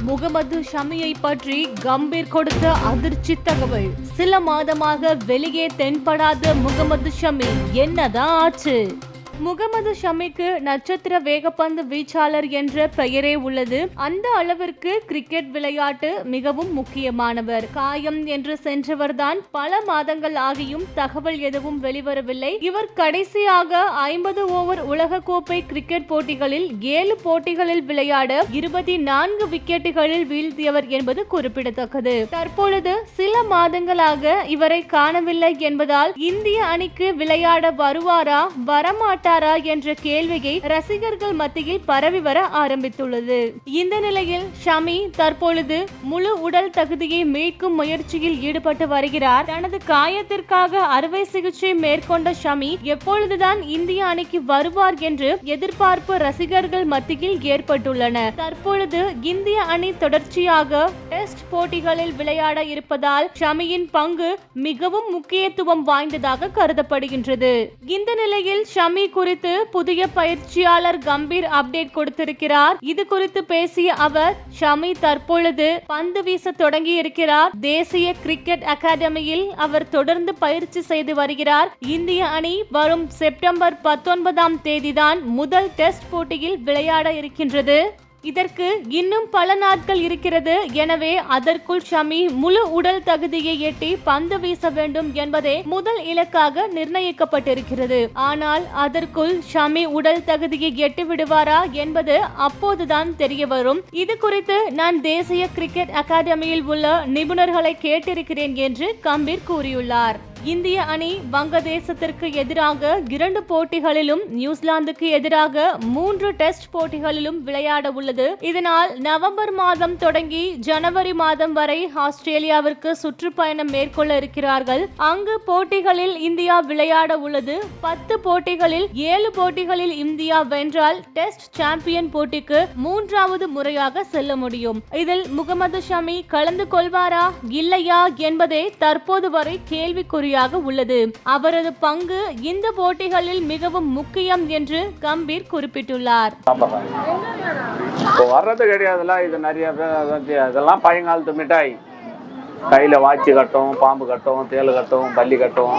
முகமது ஷமியை பற்றி கம்பீர் கொடுத்த அதிர்ச்சி தகவல். சில மாதமாக வெளியே தென்படாத முகமது ஷமி என்னதான் ஆச்சு? முகமது ஷமிக்கு நட்சத்திர வேகப்பந்து வீச்சாளர் என்ற பெயரே உள்ளது. அந்த அளவிற்கு கிரிக்கெட் விளையாட்டு மிகவும் முக்கியமானவர். காயம் என்று சென்றவர்தான். பல மாதங்கள் ஆகியும் தகவல் எதுவும் வெளிவரவில்லை. இவர் கடைசியாக 50 ஓவர் உலக கோப்பை கிரிக்கெட் போட்டிகளில் 7 போட்டிகளில் விளையாட 24 விக்கெட்டுகளில் வீழ்த்தியவர் என்பது குறிப்பிடத்தக்கது. தற்பொழுது சில மாதங்களாக இவரை காணவில்லை என்பதால் இந்திய அணிக்கு விளையாட வருவாரா வரமாட்டார் என்ற கேள்வியை ரசிகர்கள் மத்தியில் பரவி வர ஆரம்பித்துள்ளது. இந்த நிலையில் ஷமி தற்பொழுது முழு உடல் தகுதியை மீட்கும் முயற்சியில் ஈடுபட்டு வருகிறார். தனது காயத்திற்காக அறுவை சிகிச்சை மேற்கொண்ட ஷமி எப்பொழுதுதான் இந்திய அணிக்கு வருவார் என்று எதிர்பார்ப்பு ரசிகர்கள் மத்தியில் ஏற்பட்டுள்ளன. தற்பொழுது இந்திய அணி தொடர்ச்சியாக டெஸ்ட் போட்டிகளில் விளையாட இருப்பதால் ஷமியின் பங்கு மிகவும் முக்கியத்துவம் வாய்ந்ததாக கருதப்படுகின்றது. இந்த நிலையில் ஷமி குறித்து புதிய பயிற்சியாளர் கம்பீர் அப்டேட் கொடுத்திருக்கிறார். இது குறித்து பேசிய அவர், ஷமி தற்பொழுது பந்து வீச தொடங்கி இருக்கிறார். தேசிய கிரிக்கெட் அகாடமியில் அவர் தொடர்ந்து பயிற்சி செய்து வருகிறார். இந்திய அணி வரும் செப்டம்பர் 19ஆம் தேதிதான் முதல் டெஸ்ட் போட்டியில் விளையாட இருக்கின்றது. இதற்கு இன்னும் பல நாட்கள் இருக்கிறது. எனவே அதற்குள் ஷமி முழு உடல் தகுதியை எட்டி பந்து வீச வேண்டும் என்பதே முதல் இலக்காக நிர்ணயிக்கப்பட்டிருக்கிறது. ஆனால் அதற்குள் ஷமி உடல் தகுதியை எட்டி விடுவாரா என்பது அப்போதுதான் தெரிய வரும். இது குறித்து நான் தேசிய கிரிக்கெட் அகாடமியில் உள்ள நிபுணர்களை கேட்டிருக்கிறேன் என்று கம்பீர் கூறியுள்ளார். இந்திய அணி வங்கதேசத்திற்கு எதிராக 2 போட்டிகளிலும் நியூசிலாந்துக்கு எதிராக 3 டெஸ்ட் போட்டிகளிலும் விளையாட உள்ளது. இதனால் நவம்பர் மாதம் தொடங்கி ஜனவரி மாதம் வரை ஆஸ்திரேலியாவிற்கு சுற்றுப்பயணம் மேற்கொள்ள இருக்கிறார்கள். அங்கு போட்டிகளில் இந்தியா விளையாட உள்ளது. 10 போட்டிகளில் 7 போட்டிகளில் இந்தியா வென்றால் டெஸ்ட் சாம்பியன் போட்டிக்கு 3வது முறையாக செல்ல முடியும். இதில் முகமது ஷமி கலந்து கொள்வாரா இல்லையா என்பதே தற்போது வரை கேள்விக்குறி உள்ளது. அவரது பங்கு இந்த போட்டிகளில் மிகவும் முக்கியம் என்று கம்பீர் குறிப்பிட்டுள்ளார். வர்றது கிடையாதுல, இது நிறைய பேர் இதெல்லாம் பையங்காலத்து மிட்டாய். கையில வாட்சி கட்டும், பாம்பு கட்டும், தேல் கட்டும், பள்ளி கட்டும்,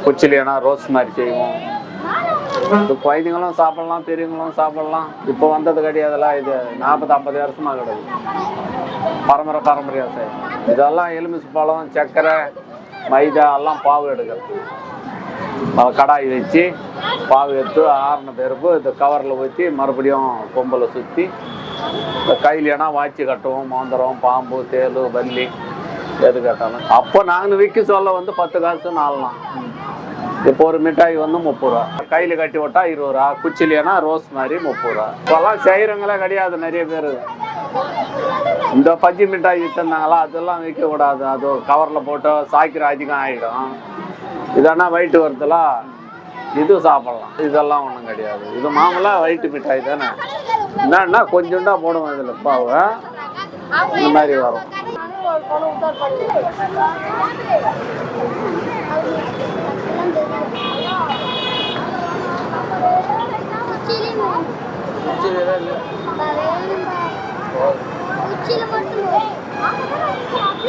குச்சிலியானா ரோஸ் மாதிரி செய்வோம். குழந்தைங்களும் சாப்பிடலாம், பெரியவங்களும் சாப்பிடலாம். இப்போ வந்தது கிடையாதுல, இது 40-50 வருஷமா கிடையாது. பரம்பரையா செய்யும். இதெல்லாம் எலுமிச்சை பழம், சர்க்கரை, மைதா எல்லாம் பாவு எடுக்கிறது. கடாய் வச்சு பாவு எடுத்து ஆறின பிறப்பு இந்த கவரில் ஊற்றி மறுபடியும் கொம்பில் சுற்றி கையிலேனா வாட்சி கட்டுவோம். மோந்திரம், பாம்பு, தேல், பல்லி எது கட்டாலும். அப்போ நாங்கள் விற்க சொல்ல 10 காசு 4 இப்போ ஒரு மிட்டாய் 30 ரூபா. கையில் கட்டி விட்டா 20 ரூபா. குச்சிலியானா ரோஸ் மாதிரி 30 ரூபா. இப்போல்லாம் செய்கிறவங்களே கிடையாது நிறைய பேர். இந்த பஜ்ஜி மிட்டாய் விற்றுந்தாங்களா, அதெல்லாம் விற்க கூடாது. அது கவரில் போட்டு சாய்க்கிற அதிகம் ஆகிடும். இதனா வயிற்று வருதுல, இது சாப்பிடலாம். இதெல்லாம் ஒன்றும் கிடையாது. இது மாமூலாக வயிற்று மிட்டாய் தானே. என்னன்னா கொஞ்சோண்டா போடுவோம் இதில் பாவை, இந்த மாதிரி வரும்.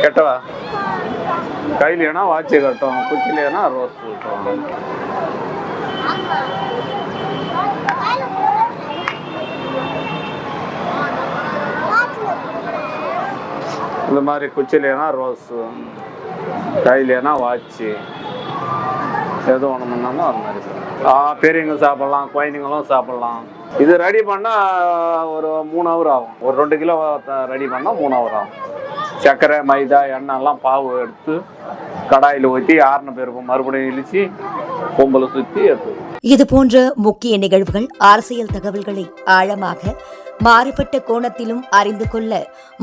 கெட்டவா கையிலேனா வாட்சி கட்டும், குச்சிலேனா ரோஸ் கட்டும். இந்த மாதிரி குச்சிலேனா ரோஸ், கையிலேனா வாட்சி, எது ஒன்று பண்ணாலும் அது மாதிரி பெரியவங்க சாப்பிடலாம், குழந்தைங்களும் சாப்பிடலாம். இது ரெடி பண்ணால் ஒரு 3 ஹவர் ஆகும். ஒரு 2 கிலோ ரெடி பண்ணால் 3 ஹவர் ஆகும். சர்க்கரை, மைதா, எண்ணெய்லாம் பாவு எடுத்து கடாயில் ஊற்றி ஆறின பிறகு மறுபடியும் இழிச்சு கொம்பில் சுற்றி எடுத்து. இது போன்ற முக்கிய நிகழ்வுகள், அரசியல் தகவல்களை ஆழமாக மாறுபட்ட கோணத்திலும் அறிந்து கொள்ள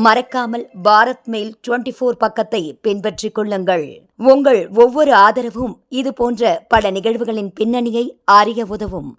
மறக்காமல் பாரத் மெயில் 24 பக்கத்தை பின்பற்றிக் கொள்ளுங்கள். உங்கள் ஒவ்வொரு ஆதரவும் இது போன்ற பல நிகழ்வுகளின் பின்னணியை அறிய உதவும்.